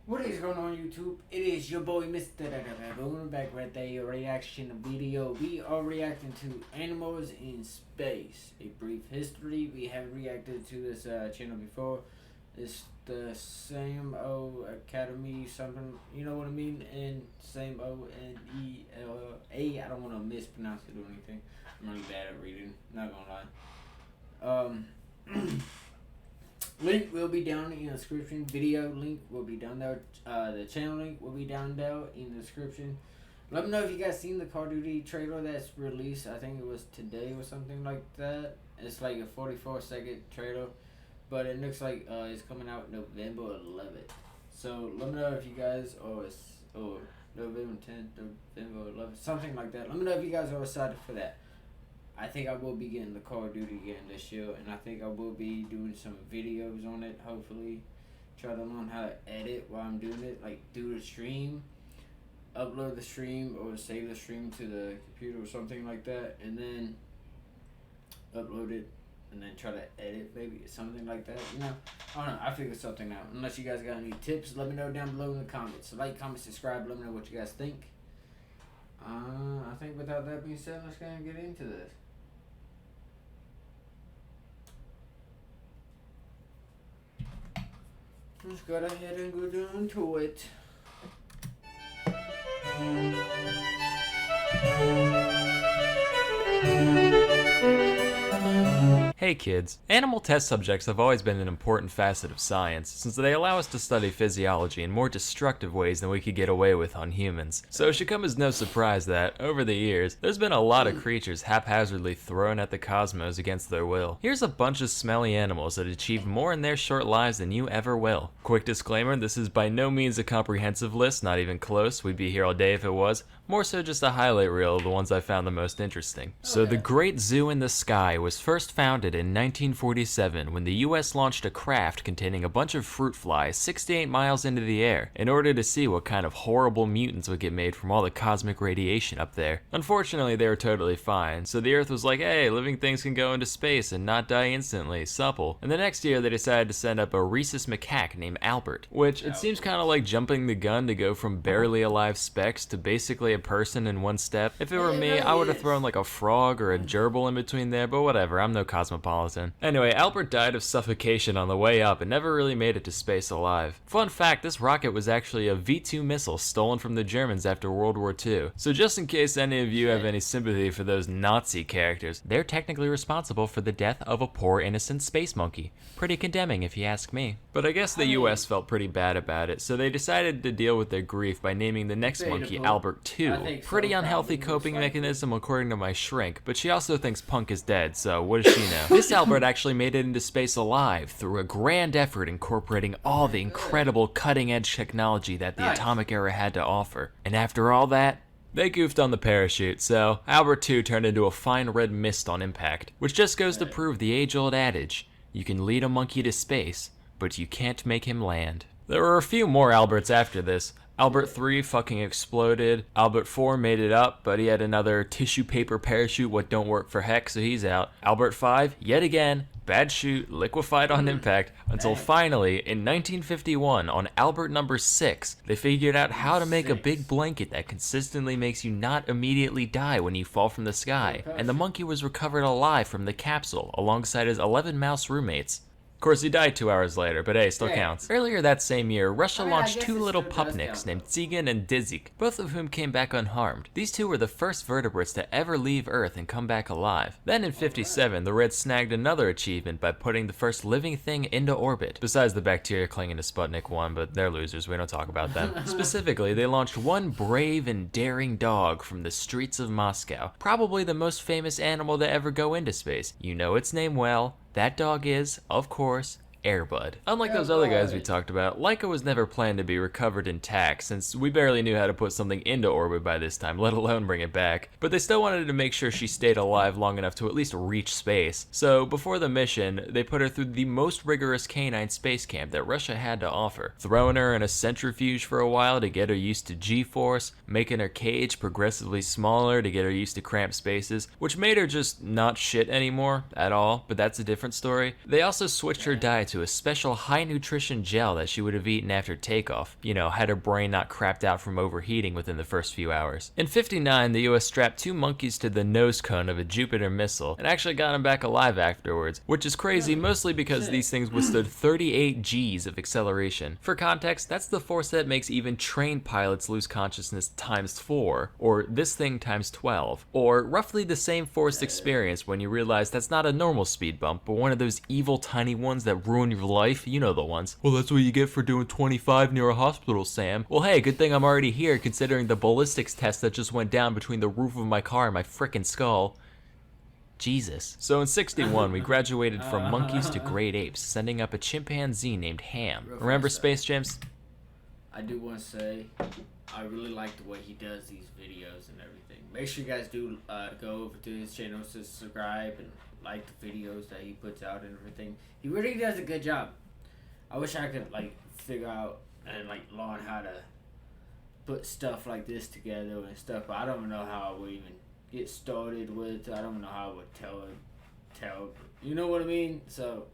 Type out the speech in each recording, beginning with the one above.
What is going on YouTube? It is your boy MrBaboon back with a reaction video. We are reacting to animals in space. A brief history. We have reacted to this channel before. It's the same O Academy something, you know what I mean? And same ONELA. I don't want to mispronounce it or anything. I'm really bad at reading, not gonna lie. Link will be down in the description. Video link will be down there. The channel link will be down there in the description. Let me know if you guys seen the Call of Duty trailer that's released. I think it was today or something like that. It's like a 44-second trailer, but it looks like it's coming out November 11th. So let me know if you guys or November 10th, November 11th, something like that. Let me know if you guys are excited for that. I think I will be getting the Call of Duty game this year, and I think I will be doing some videos on it, hopefully. Try to learn how to edit while I'm doing it, like do the stream, upload the stream, or save the stream to the computer or something like that, and then upload it, and then try to edit, maybe, something like that, you know? I don't know, I'll figure something out. Unless you guys got any tips, let me know down below in the comments. So like, comment, subscribe, let me know what you guys think. I think without that being said, let's go and get into this. Let's go ahead and go down to it. Hey kids, animal test subjects have always been an important facet of science, since they allow us to study physiology in more destructive ways than we could get away with on humans. So it should come as no surprise that, over the years, there's been a lot of creatures haphazardly thrown at the cosmos against their will. Here's a bunch of smelly animals that achieve more in their short lives than you ever will. Quick disclaimer, this is by no means a comprehensive list, not even close, we'd be here all day if it was. More so just a highlight reel of the ones I found the most interesting. So the Great Zoo in the Sky was first founded in 1947 when the US launched a craft containing a bunch of fruit flies 68 miles into the air in order to see what kind of horrible mutants would get made from all the cosmic radiation up there. Unfortunately, they were totally fine, so the Earth was like, hey, living things can go into space and not die instantly, supple. And the next year they decided to send up a rhesus macaque named Albert, which it seems kind of like jumping the gun to go from barely alive specks to basically a person in one step. If it were me, I would have thrown like a frog or a gerbil in between there, but whatever, I'm no cosmopolitan. Anyway, Albert died of suffocation on the way up and never really made it to space alive. Fun fact, this rocket was actually a V-2 missile stolen from the Germans after World War II. So just in case any of you have any sympathy for those Nazi characters, they're technically responsible for the death of a poor innocent space monkey. Pretty condemning if you ask me. But I guess the US felt pretty bad about it, so they decided to deal with their grief by naming the next monkey Albert II. Pretty unhealthy coping mechanism according to my shrink, but she also thinks Punk is dead, so what does she know? This Albert actually made it into space alive through a grand effort incorporating all the incredible cutting-edge technology that the atomic era had to offer. And after all that, they goofed on the parachute, so Albert II turned into a fine red mist on impact, which just goes to prove the age-old adage, you can lead a monkey to space, but you can't make him land. There were a few more Alberts after this. Albert III fucking exploded. Albert IV made it up, but he had another tissue paper parachute what don't work for heck, so he's out. Albert V, yet again, bad shoot, liquefied on impact, until finally, in 1951, on Albert number 6, they figured out how to make a big blanket that consistently makes you not immediately die when you fall from the sky, and the monkey was recovered alive from the capsule, alongside his 11 mouse roommates. Of course, he died 2 hours later, but hey, still counts. Earlier that same year, Russia launched two little pupniks named Tsigan and Dzik, both of whom came back unharmed. These two were the first vertebrates to ever leave Earth and come back alive. Then in 57, the Reds snagged another achievement by putting the first living thing into orbit, besides the bacteria clinging to Sputnik 1, but they're losers, we don't talk about them. Specifically, they launched one brave and daring dog from the streets of Moscow, probably the most famous animal to ever go into space. You know its name well. That dog is, of course, Airbud. Unlike those other guys we talked about, Laika was never planned to be recovered intact, since we barely knew how to put something into orbit by this time, let alone bring it back. But they still wanted to make sure she stayed alive long enough to at least reach space. So before the mission, they put her through the most rigorous canine space camp that Russia had to offer, throwing her in a centrifuge for a while to get her used to G-force, making her cage progressively smaller to get her used to cramped spaces, which made her just not shit anymore at all, but that's a different story. They also switched her diet to a special high nutrition gel that she would have eaten after takeoff, had her brain not crapped out from overheating within the first few hours. In 59, the US strapped 2 monkeys to the nose cone of a Jupiter missile and actually got them back alive afterwards, which is crazy mostly because these things withstood 38 Gs of acceleration. For context, that's the force that makes even trained pilots lose consciousness times 4, or this thing times 12, or roughly the same forced experience when you realize that's not a normal speed bump, but one of those evil tiny ones that ruin your life. You know the ones. Well, that's what you get for doing 25 near a hospital, Sam. Well, hey, good thing I'm already here considering the ballistics test that just went down between the roof of my car and my frickin' skull. Jesus. So in 61, we graduated from monkeys to great apes, sending up a chimpanzee named Ham. Remember Space Jams? I do want to say, I really like the way he does these videos and everything. Make sure you guys do go over to his channel to subscribe and like the videos that he puts out and everything. He really does a good job. I wish I could figure out and learn how to put stuff like this together and stuff, but I don't know how I would even get started with. I don't know how I would tell, you know what I mean? So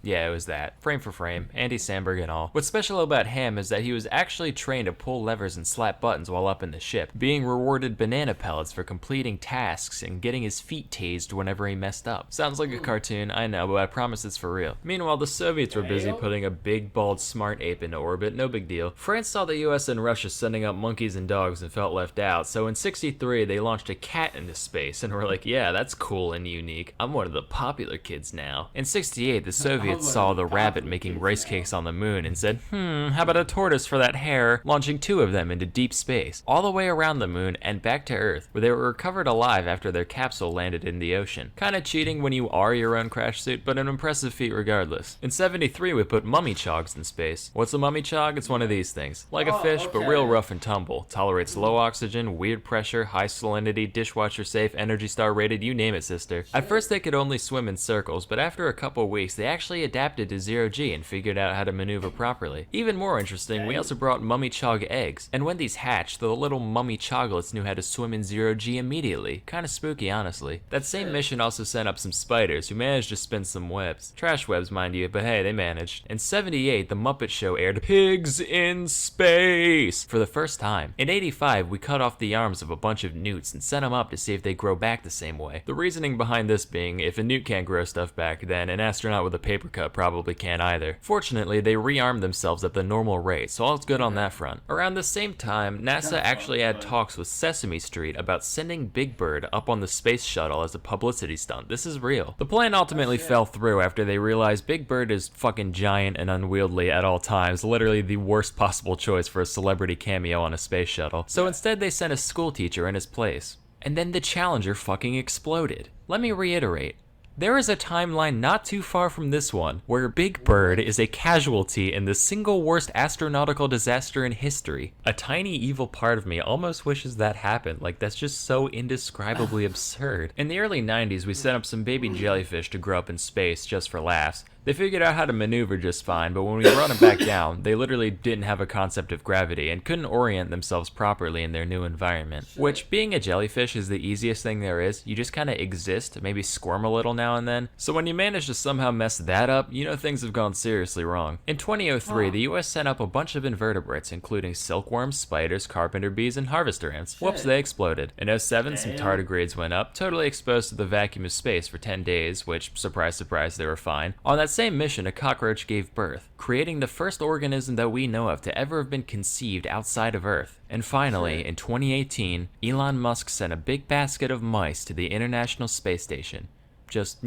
Yeah, it was that. Frame for frame, Andy Samberg and all. What's special about Ham is that he was actually trained to pull levers and slap buttons while up in the ship, being rewarded banana pellets for completing tasks and getting his feet tased whenever he messed up. Sounds like a cartoon, I know, but I promise it's for real. Meanwhile, the Soviets were busy putting a big, bald, smart ape into orbit, no big deal. France saw the US and Russia sending up monkeys and dogs and felt left out, so in 63, they launched a cat into space and were like, yeah, that's cool and unique. I'm one of the popular kids now. In 68, the Soviets saw the rabbit making rice cakes on the moon and said, how about a tortoise for that hare, launching 2 of them into deep space, all the way around the moon and back to Earth, where they were recovered alive after their capsule landed in the ocean. Kinda cheating when you are your own crash suit, but an impressive feat regardless. In 73, we put mummy chogs in space. What's a mummy chog? It's one of these things. Like a fish, but real rough and tumble. Tolerates low oxygen, weird pressure, high salinity, dishwasher safe, Energy Star rated, you name it, sister. At first they could only swim in circles, but after a couple weeks, they actually adapted to 0G and figured out how to maneuver properly. Even more interesting, we also brought mummy chog eggs, and when these hatched, the little mummy choglets knew how to swim in 0G immediately. Kinda spooky, honestly. That same mission also sent up some spiders, who managed to spin some webs. Trash webs, mind you, but hey, they managed. In 78, The Muppet Show aired Pigs in Space for the first time. In 85, we cut off the arms of a bunch of newts and sent them up to see if they grow back the same way. The reasoning behind this being, if a newt can't grow stuff back, then an astronaut with a paper cut probably can't either. Fortunately, they rearmed themselves at the normal rate, so all's good on that front. Around the same time, NASA actually had talks with Sesame Street about sending Big Bird up on the space shuttle as a publicity stunt. This is real. The plan ultimately fell through after they realized Big Bird is fucking giant and unwieldy at all times, literally the worst possible choice for a celebrity cameo on a space shuttle. So instead they sent a school teacher in his place. And then the Challenger fucking exploded. Let me reiterate. There is a timeline not too far from this one where Big Bird is a casualty in the single worst astronautical disaster in history. A tiny evil part of me almost wishes that happened. Like, that's just so indescribably absurd. In the early 90s, we sent up some baby jellyfish to grow up in space just for laughs. They figured out how to maneuver just fine, but when we brought them back down, they literally didn't have a concept of gravity and couldn't orient themselves properly in their new environment. Which, being a jellyfish is the easiest thing there is. You just kind of exist, maybe squirm a little now and then. So when you manage to somehow mess that up, you know things have gone seriously wrong. In 2003, the US sent up a bunch of invertebrates, including silkworms, spiders, carpenter bees, and harvester ants. Whoops, they exploded. In 07, some tardigrades went up, totally exposed to the vacuum of space for 10 days, which, surprise, surprise, they were fine. On that same mission, a cockroach gave birth, creating the first organism that we know of to ever have been conceived outside of Earth. And finally, in 2018, Elon Musk sent a big basket of mice to the International Space Station. Just,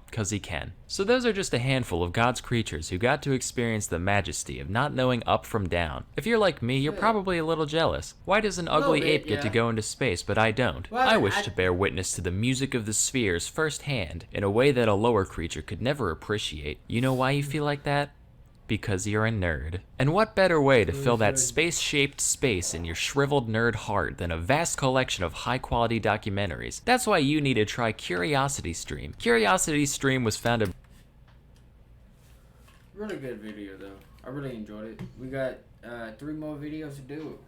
'cause he can. So those are just a handful of God's creatures who got to experience the majesty of not knowing up from down. If you're like me, you're probably a little jealous. Why does an ugly ape get to go into space, but I don't? Well, I wish to bear witness to the music of the spheres firsthand, in a way that a lower creature could never appreciate. You know why you feel like that? Because you're a nerd. And what better way to fill that space-shaped space in your shriveled nerd heart than a vast collection of high-quality documentaries? That's why you need to try CuriosityStream. CuriosityStream was founded... Really good video though. I really enjoyed it. We got 3 more videos to do.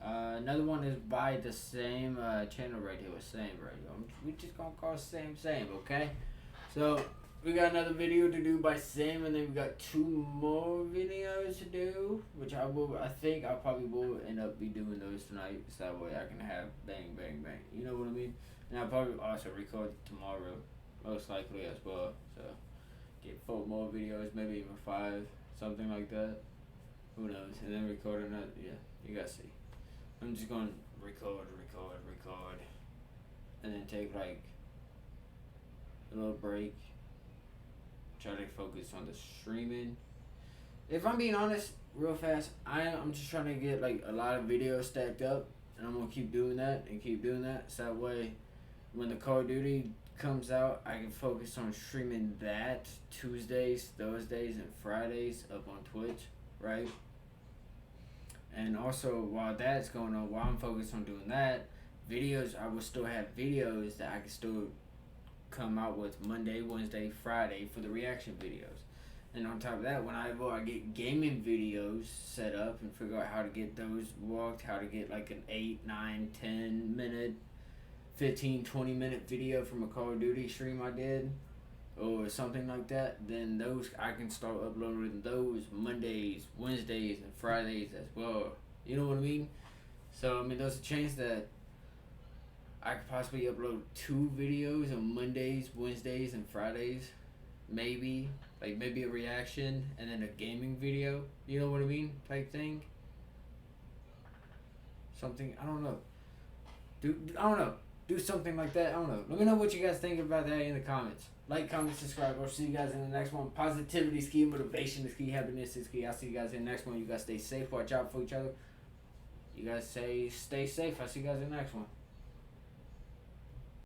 Another one is by the same channel right here with Same Radio. We just gonna call it same, okay? So we got another video to do by Sam, and then we got 2 more videos to do, which I think I probably will end up be doing those tonight, so that way I can have bang, bang, bang. You know what I mean? And I'll probably also record tomorrow, most likely as well. So get 4 more videos, maybe even 5, something like that. Who knows? And then record another. Yeah, you gotta see. I'm just gonna record, and then take like a little break. Try to focus on the streaming. If I'm being honest, real fast, I'm just trying to get like a lot of videos stacked up, and I'm gonna keep doing that and keep doing that. So that way, when the Call of Duty comes out, I can focus on streaming that Tuesdays, Thursdays, and Fridays up on Twitch, right? And also, while that's going on, while I'm focused on doing that, videos, I will still have videos that I can still come out with Monday, Wednesday, Friday for the reaction videos. And on top of that, when I get gaming videos set up and figure out how to get those walked, how to get like an 8, 9, 10 minute, 15, 20 minute video from a Call of Duty stream I did, or something like that, then those I can start uploading those Mondays, Wednesdays, and Fridays as well. You know what I mean? So I mean, there's a chance that I could possibly upload 2 videos on Mondays, Wednesdays, and Fridays. Maybe. Like maybe a reaction and then a gaming video. You know what I mean? Type thing. Something, I don't know. I don't know. Do something like that. I don't know. Let me know what you guys think about that in the comments. Like, comment, subscribe. I'll see you guys in the next one. Positivity is key. Motivation is key. Happiness is key. I'll see you guys in the next one. You guys stay safe. Watch out for each other. You guys stay safe. I'll see you guys in the next one.